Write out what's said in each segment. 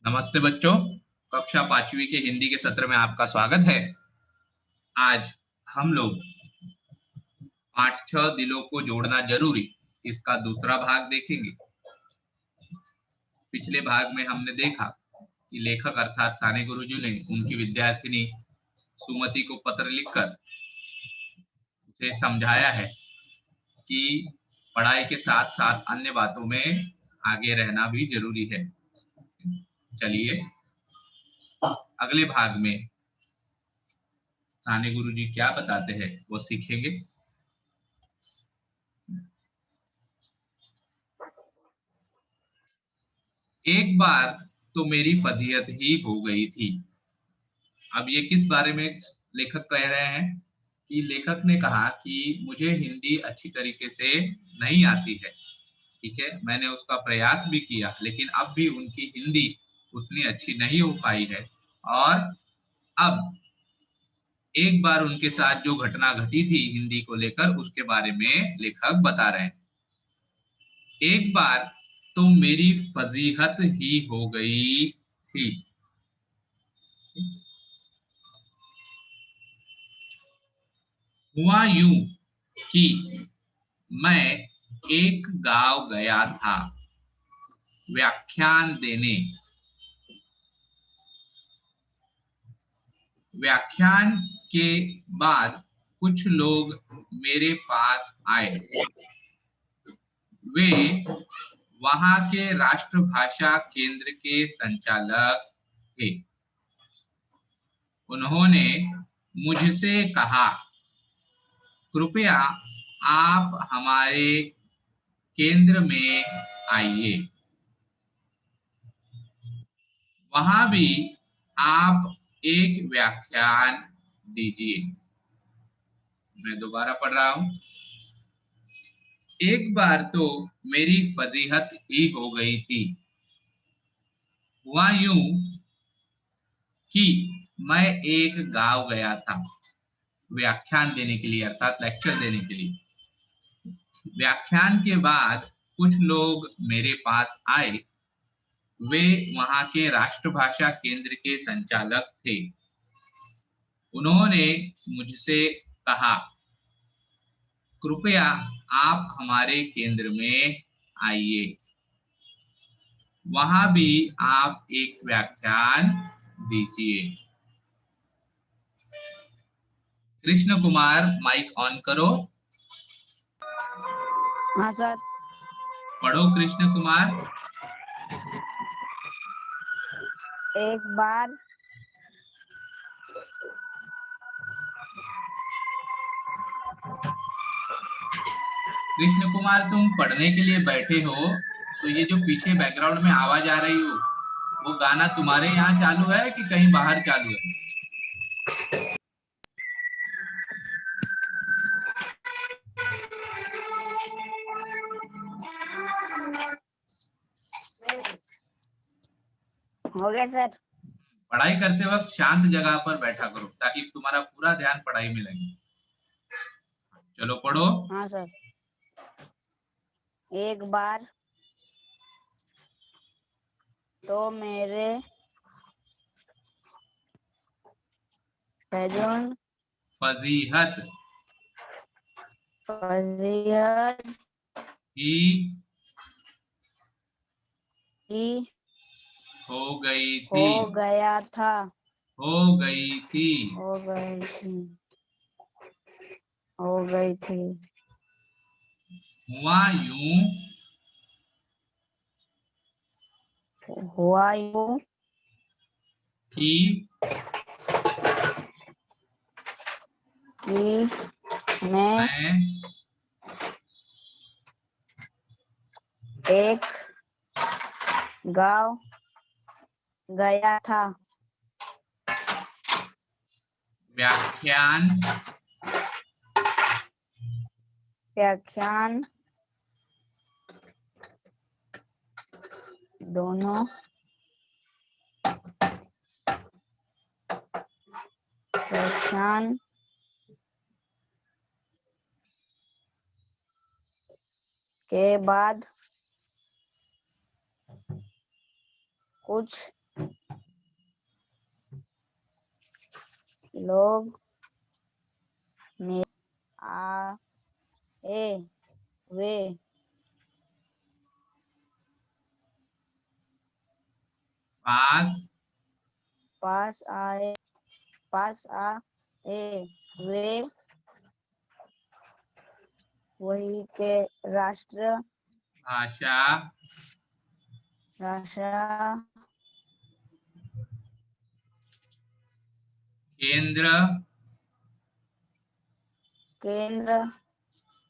नमस्ते बच्चों, कक्षा 5वीं के हिंदी के सत्र में आपका स्वागत है। आज हम लोग पाठ 6 दिलों को जोड़ना जरूरी, इसका दूसरा भाग देखेंगे। पिछले भाग में हमने देखा कि लेखक अर्थात साने गुरुजी ने उनकी विद्यार्थिनी सुमति को पत्र लिखकर उसे समझाया है कि पढ़ाई के साथ साथ अन्य बातों में आगे रहना भी जरूरी है। चलिए अगले भाग में साने गुरुजी क्या बताते हैं वो सीखेंगे। एक बार तो मेरी फजीहत ही हो गई थी। अब ये किस बारे में लेखक कह रहे हैं कि लेखक ने कहा कि मुझे हिंदी अच्छी तरीके से नहीं आती है, ठीक है, मैंने उसका प्रयास भी किया लेकिन अब भी उनकी हिंदी उतनी अच्छी नहीं हो पाई है। और अब एक बार उनके साथ जो घटना घटी थी हिंदी को लेकर उसके बारे में लेखक बता रहे हैं। एक बार तो मेरी फजीहत ही हो गई थी। हुआ यूं कि मैं एक गांव गया था व्याख्यान देने। व्याख्यान के बाद कुछ लोग मेरे पास आए। वे वहां के राष्ट्रभाषा केंद्र के संचालक थे। उन्होंने मुझसे कहा, कृपया आप हमारे केंद्र में आइए, वहां भी आप एक व्याख्यान दीजिए। मैं दोबारा पढ़ रहा हूं। एक बार तो मेरी फजीहत ही हो गई थी। हुआ यूं कि मैं एक गांव गया था व्याख्यान देने के लिए अर्थात लेक्चर देने के लिए। व्याख्यान के बाद कुछ लोग मेरे पास आए। वे वहां के राष्ट्रभाषा केंद्र के संचालक थे। उन्होंने मुझसे कहा, कृपया आप हमारे केंद्र में आइए, वहां भी आप एक व्याख्यान दीजिए। कृष्ण कुमार माइक ऑन करो। हाँ सर। पढ़ो कृष्ण कुमार। एक बार कृष्ण कुमार तुम पढ़ने के लिए बैठे हो तो ये जो पीछे बैकग्राउंड में आवाज आ रही हो वो गाना तुम्हारे यहाँ चालू है कि कहीं बाहर चालू है? हो गया सर। पढ़ाई करते वक्त शांत जगह पर बैठा करो ताकि तुम्हारा पूरा ध्यान पढ़ाई में लगे। चलो पढ़ो। हाँ सर। एक बार तो मेरे फजीहत ही हो गई थी। हो गया था। हो गई थी। हो गई थी। हो गई थी। हुआ यूं हुआ यूं कि मैं एक गांव गया था व्याख्यान दोनों व्याख्यान के बाद कुछ लोग में आए, वे पास पास आए, वे वही के भाषा केंद्र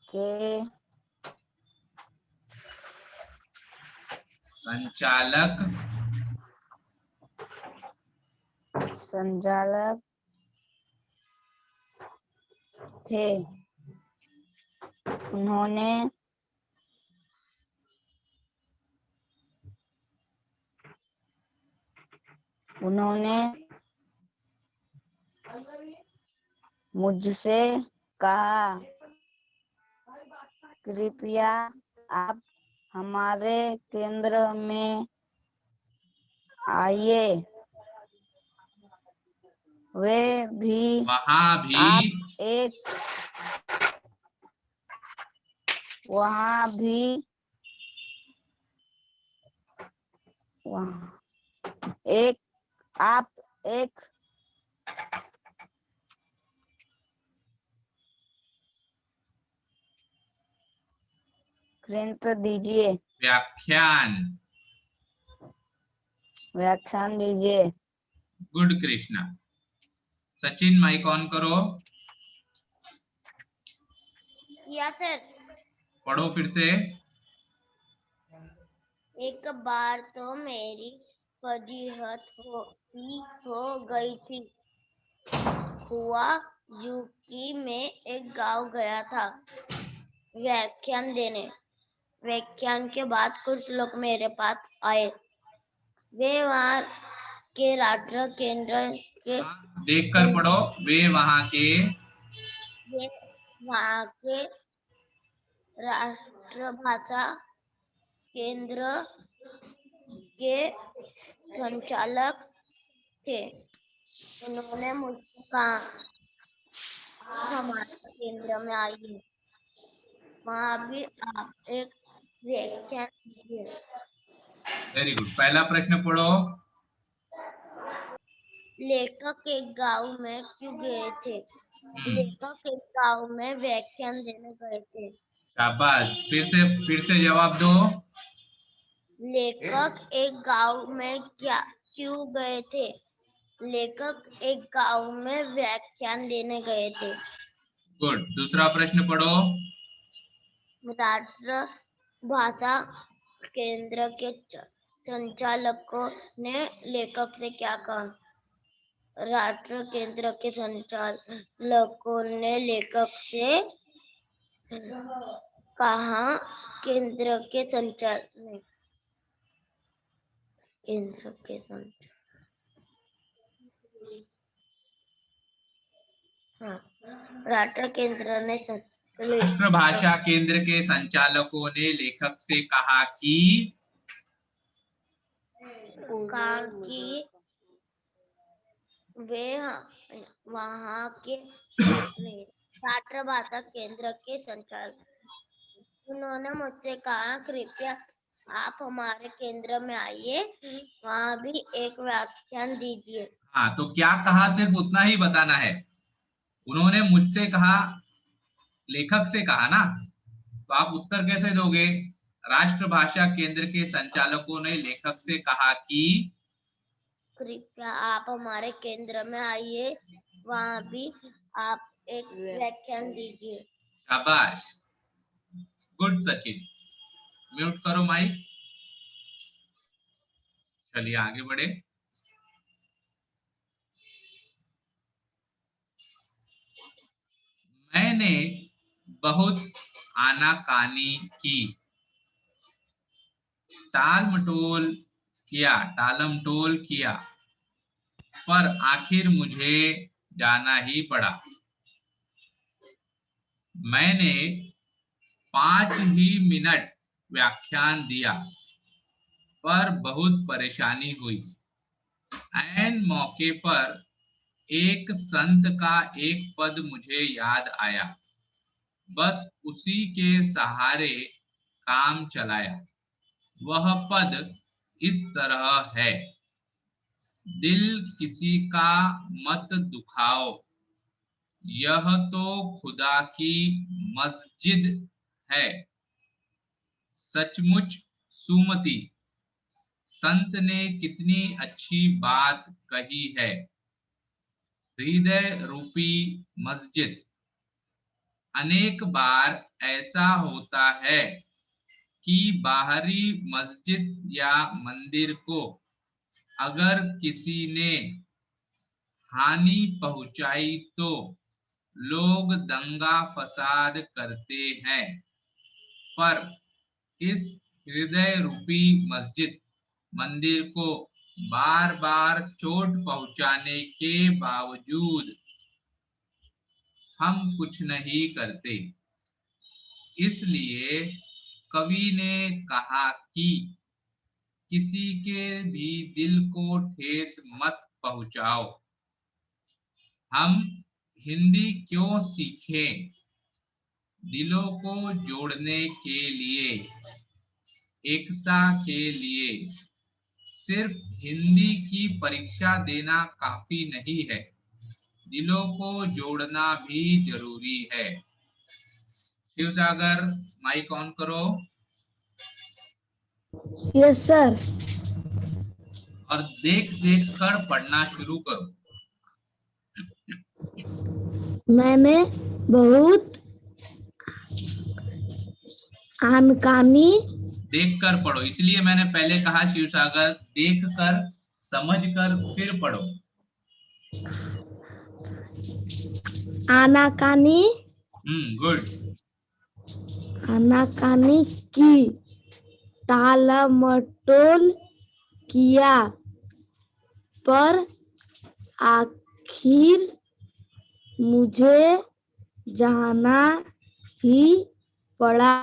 के संचालक थे। उन्होंने मुझसे कहा, कृपया आप हमारे केंद्र में आइए। वहाँ भी आप एक ग्रंथ दीजिए, व्याख्यान दीजिए। Good Krishna. Sachin mike on करो। Yeah sir. पढ़ो फिर से। एक बार तो मेरी फजीहत हो गई थी। हुआ यूं कि मैं एक गांव गया था व्याख्यान देने। व्याख्यान के बाद कुछ लोग मेरे पास आए। वे वहाँ के राष्ट्र केंद्र के देखकर पढ़ो। वे वहाँ के राष्ट्रभाषा केंद्र के संचालक थे। उन्होंने मुझसे कहा, आप हमारे केंद्र में आइए। वहाँ भी आप एक व्याख्यान दीजिए। Very good. पहला प्रश्न पढ़ो। लेखक एक गांव में क्यों गए थे? लेखक एक गांव में व्याख्यान देने गए थे। शाबाश। फिर से जवाब दो। लेखक एक गांव में क्यों गए थे? लेखक एक गांव में व्याख्यान देने गए थे। गुड। दूसरा प्रश्न पढ़ो। राष्ट्र भाषा केंद्र के संचालकों ने लेखक से क्या कहा? राष्ट्र केंद्र के संचालकों ने लेखक से कहा, केंद्र के राष्ट्र केंद्र ने राष्ट्रभाषा केंद्र के संचालकों ने लेखक से कहा कि वे वहाँ के राष्ट्रभाषा केंद्र के संचालक। उन्होंने मुझसे कहा, कृपया आप हमारे केंद्र में आइए। वहाँ भी एक व्याख्यान दीजिए। हाँ, तो क्या कहा सिर्फ उतना ही बताना है। उन्होंने मुझसे कहा, लेखक से कहा ना, तो आप उत्तर कैसे दोगे? राष्ट्रभाषा केंद्र के संचालकों ने लेखक से कहा कि कृपया आप हमारे केंद्र में आइए। वहाँ भी आप एक व्याख्यान दीजिए। शाबाश। गुड सचिन। म्यूट करो माइक। चलिए आगे बढ़े। मैंने बहुत आनाकानी की, टालमटोल किया, पर आखिर मुझे जाना ही पड़ा। मैंने 5 ही मिनट व्याख्यान दिया, पर बहुत परेशानी हुई। ऐन मौके पर एक संत का एक पद मुझे याद आया, बस उसी के सहारे काम चलाया। वह पद इस तरह है, दिल किसी का मत दुखाओ, यह तो खुदा की मस्जिद है। सचमुच सुमति, संत ने कितनी अच्छी बात कही है। हृदय रूपी मस्जिद। अनेक बार ऐसा होता है कि बाहरी मस्जिद या मंदिर को अगर किसी ने हानि पहुंचाई तो लोग दंगा फसाद करते हैं, पर इस हृदय रूपी मस्जिद मंदिर को बार बार चोट पहुंचाने के बावजूद हम कुछ नहीं करते। इसलिए कवि ने कहा कि किसी के भी दिल को ठेस मत पहुंचाओ। हम हिंदी क्यों सीखें? दिलों को जोड़ने के लिए, एकता के लिए। सिर्फ हिंदी की परीक्षा देना काफी नहीं है, दिलों को जोड़ना भी जरूरी है। शिवसागर, माइक ऑन करो। Yes sir. और देख देख कर पढ़ना शुरू करो। मैंने बहुत आनकानी देख कर पढ़ो, इसलिए मैंने पहले कहा शिवसागर, देख कर समझ कर फिर पढ़ो। आनाकानी गुड। आनाकानी की टालमटोल किया, पर आखिर मुझे जाना ही पड़ा।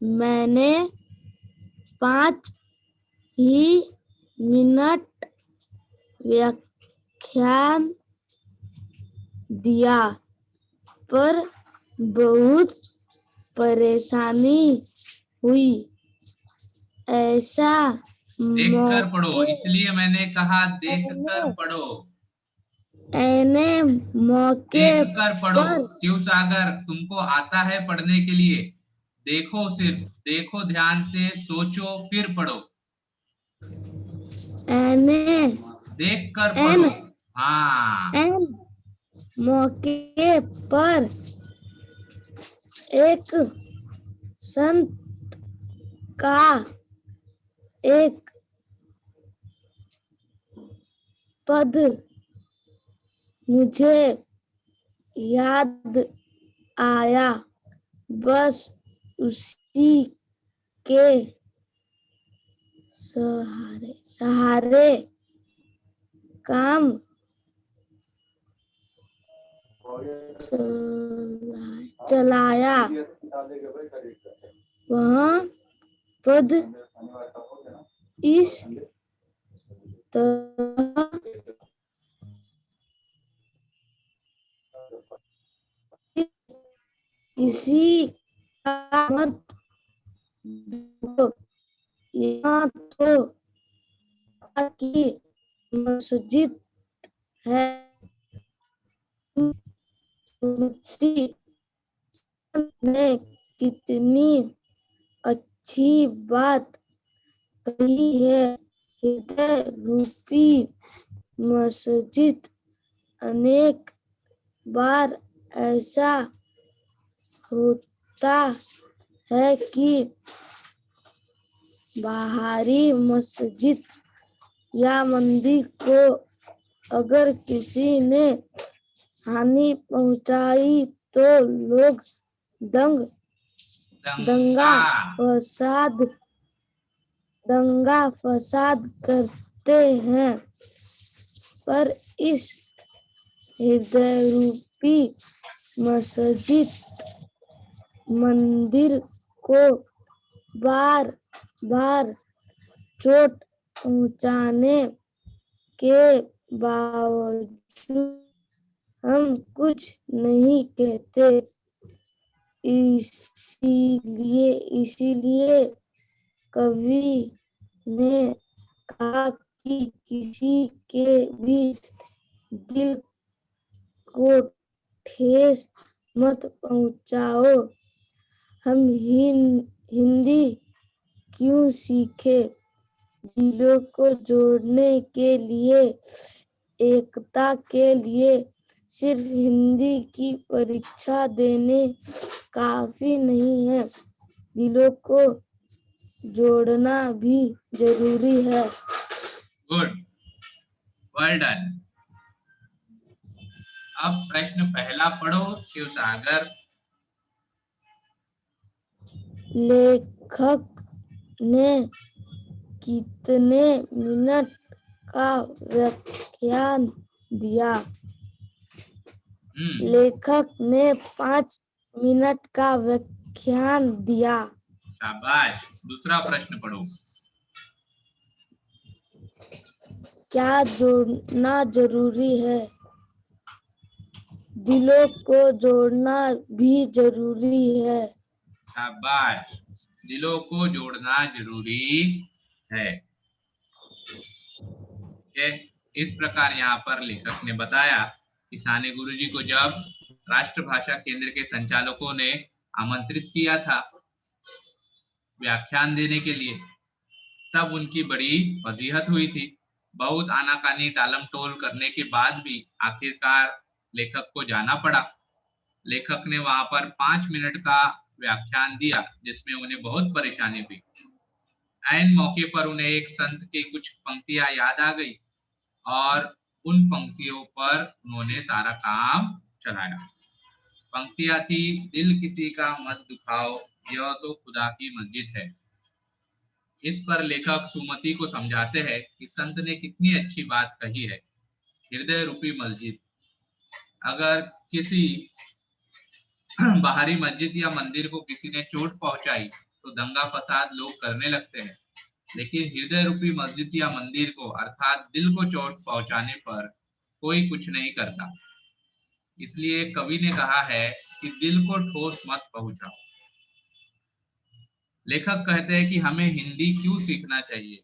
मैंने 5 ही मिनट व्याख्यान दिया, पर बहुत परेशानी हुई। ऐसा देख कर पढ़ो, मौके इसलिए मैंने कहा देख कर पढ़ो। ऐने मौके देख कर पढ़ो। पर शिवसागर, तुमको आता है पढ़ने के लिए, देखो, सिर्फ देखो, ध्यान से सोचो फिर पढ़ो। ऐने देख कर पढ़ो। हाँ, ऐन मौके पर एक संत का एक पद मुझे याद आया, बस उसी के सहारे काम चलाया। वह पद इस तरह किसी का मत दो, यहाँ तो की मस्जिद है। ने कितनी अच्छी बात कही है। हृदय रूपी मस्जिद। अनेक बार ऐसा होता है कि बाहरी मस्जिद या मंदिर को अगर किसी ने हानि पहुंचाई तो लोग दंगा फसाद करते हैं, पर इस हृदय रूपी मस्जिद मंदिर को बार बार चोट पहुंचाने के बावजूद हम कुछ नहीं कहते, इसीलिए कवि ने कहा कि किसी के भी दिल को ठेस मत पहुंचाओ। हम हिंदी क्यों सीखे? दिलों को जोड़ने के लिए, एकता के लिए। सिर्फ हिंदी की परीक्षा देने काफी नहीं है, दिलों को जोड़ना भी जरूरी है। Good, well done. अब प्रश्न पहला पढ़ो शिवसागर। लेखक ने कितने मिनट का व्याख्यान दिया? लेखक ने 5 मिनट का व्याख्यान दिया। शाबाश। दूसरा प्रश्न पढ़ो। क्या जोड़ना जरूरी है? दिलों को जोड़ना भी जरूरी है। शाबाश। दिलों को जोड़ना जरूरी है। इस प्रकार यहाँ पर लेखक ने बताया कि साने गुरुजी को जब राष्ट्रभाषा केंद्र के संचालकों ने आमंत्रित किया था व्याख्यान देने के लिए, तब उनकी बड़ी फजीहत हुई थी। बहुत आनाकानी टालम टोल करने के बाद भी आखिरकार लेखक को जाना पड़ा। लेखक ने वहां पर 5 मिनट का व्याख्यान दिया, जिसमें उन्हें बहुत परेशानी हुई। ऐन मौके पर उन्हें एक संत की कुछ पंक्तियां याद आ गई और उन पंक्तियों पर उन्होंने सारा काम चलाया। पंक्तियां थी, दिल किसी का मत दुखाओ, यह तो खुदा की मस्जिद है। इस पर लेखक सुमति को समझाते हैं कि संत ने कितनी अच्छी बात कही है। हृदय रूपी मस्जिद, अगर किसी बाहरी मस्जिद या मंदिर को किसी ने चोट पहुंचाई तो दंगा फसाद लोग करने लगते हैं, लेकिन हृदय रूपी मस्जिद या मंदिर को अर्थात दिल को चोट पहुंचाने पर कोई कुछ नहीं करता। इसलिए कवि ने कहा है कि दिल को ठोस मत पहुंचाओ। लेखक कहते हैं कि हमें हिंदी क्यों सीखना चाहिए?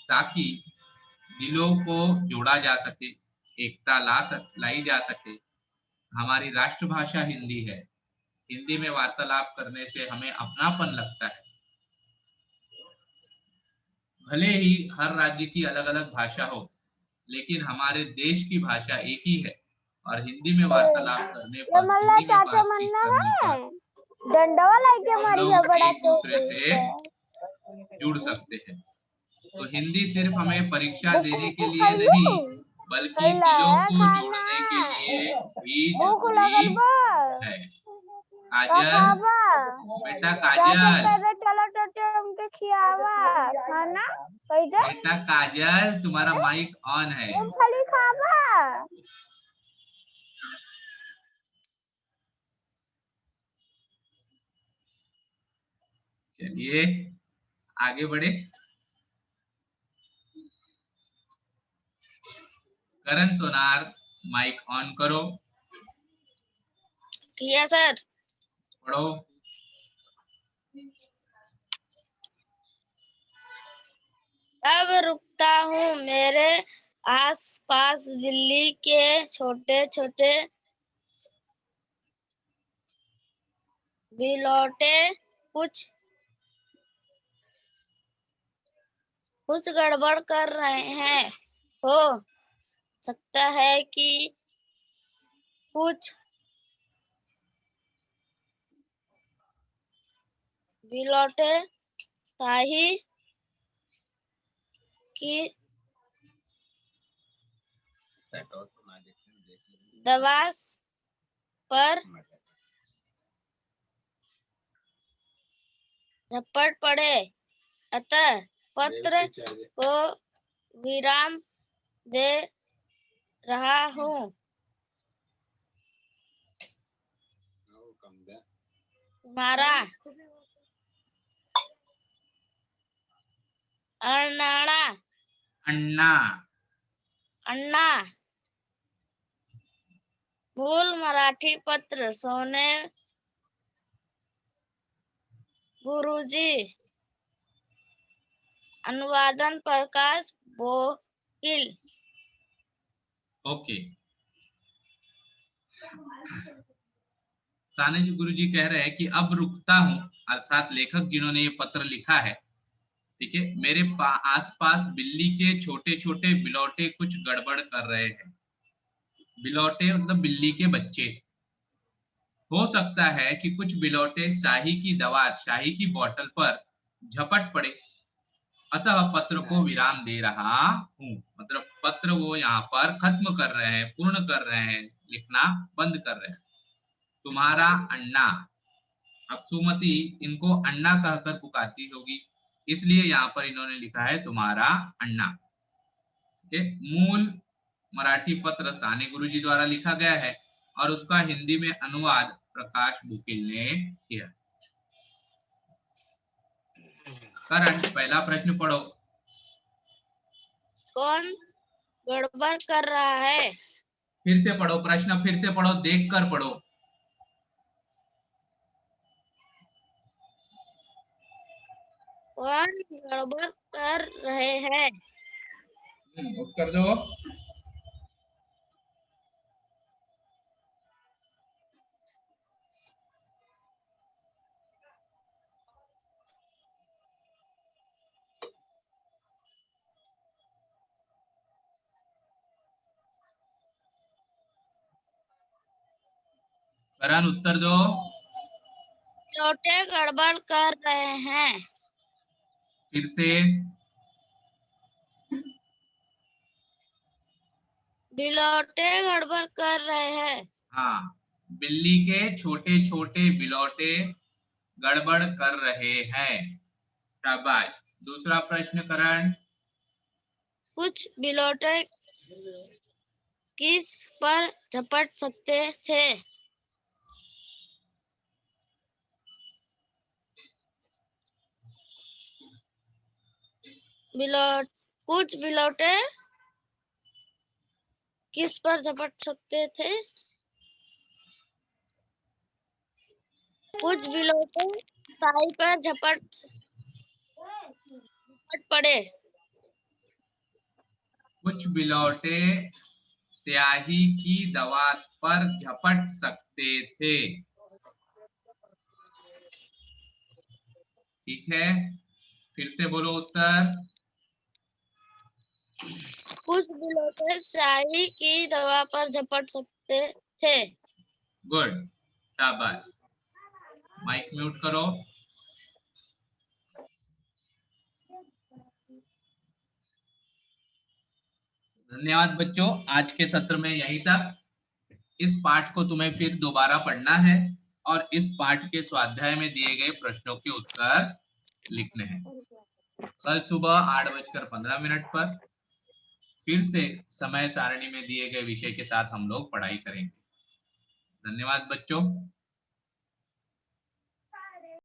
ताकि दिलों को जोड़ा जा सके, एकता लाई जा सके। हमारी राष्ट्रभाषा हिंदी है। हिंदी में वार्तालाप करने से हमें अपनापन लगता है। भले ही हर राज्य की अलग अलग भाषा हो, लेकिन हमारे देश की भाषा एक ही है और हिंदी में वार्तालाप करने पर, हिंदी में बातचीत करने पर हम लोग एक दूसरे से जुड़ सकते हैं। तो हिंदी सिर्फ हमें परीक्षा देने के लिए नहीं, बल्कि दिलों को जोड़ने के लिए भी जरूरी है। काजल, बेटा काजल, बेटा काजल, तुम्हारा माइक ऑन है। चलिए आगे बढ़े। करण सोनार, माइक ऑन करो। किया सर। पढ़ो। अब रुकता हूँ, मेरे आस पास बिल्ली के छोटे छोटे बिलौटे कुछ गड़बड़ कर रहे हैं। हो सकता है कि कुछ बिलौटे शाही की दवास पर झपट पड़े, अतः पत्र को विराम दे रहा हूँ। तुम्हारा अन्ना मूल मराठी पत्र सोने गुरुजी, अनुवादन प्रकाश बोकिल। ओके। साने जी गुरुजी कह रहे हैं कि अब रुकता हूं, अर्थात लेखक जिन्होंने ये पत्र लिखा है, ठीक है, मेरे आसपास बिल्ली के छोटे छोटे बिलौटे कुछ गड़बड़ कर रहे हैं। बिलौटे मतलब बिल्ली के बच्चे। हो सकता है कि कुछ बिलौटे शाही की दवा, शाही की बोतल पर झपट पड़े, अतः पत्र को विराम दे रहा हूं। मतलब पत्र वो यहाँ पर खत्म कर रहे हैं, पूर्ण कर रहे हैं, लिखना बंद कर रहे हैं। तुम्हारा अन्ना, अब सुमति इनको अन्ना कहकर पुकारती होगी, इसलिए यहाँ पर इन्होंने लिखा है तुम्हारा अन्ना। मूल मराठी पत्र साने गुरुजी द्वारा लिखा गया है और उसका हिंदी में अनुवाद प्रकाश बुकिल ने किया। करण, पहला प्रश्न पढ़ो। कौन गड़बड़ कर रहा है? फिर से पढ़ो प्रश्न, फिर से पढ़ो, देख कर पढ़ो। कौन गड़बड़ कर रहे हैं? उत्तर दो। करण उत्तर दो। बिलौटे गड़बड़ कर रहे हैं। फिर से। बिलौटे गड़बड़ कर रहे हैं। हाँ, बिल्ली के छोटे छोटे बिलौटे गड़बड़ कर रहे हैं। शाबाश। दूसरा प्रश्न करण। कुछ बिलौटे किस पर झपट सकते थे? कुछ बिलौटे किस पर झपट सकते थे? कुछ बिलौटे स्याही पर झपट पड़े। कुछ बिलौटे स्याही की दवा पर झपट सकते थे। ठीक है, फिर से बोलो उत्तर। कुछ बिलौटे स्याही की दवा पर झपट सकते थे। गुड, शाबाश। माइक म्यूट करो। धन्यवाद बच्चों, आज के सत्र में यहीं तक। इस पाठ को तुम्हें फिर दोबारा पढ़ना है और इस पाठ के स्वाध्याय में दिए गए प्रश्नों के उत्तर लिखने हैं। कल सुबह 8:15 पर फिर से समय सारणी में दिए गए विषय के साथ हम लोग पढ़ाई करेंगे। धन्यवाद बच्चों।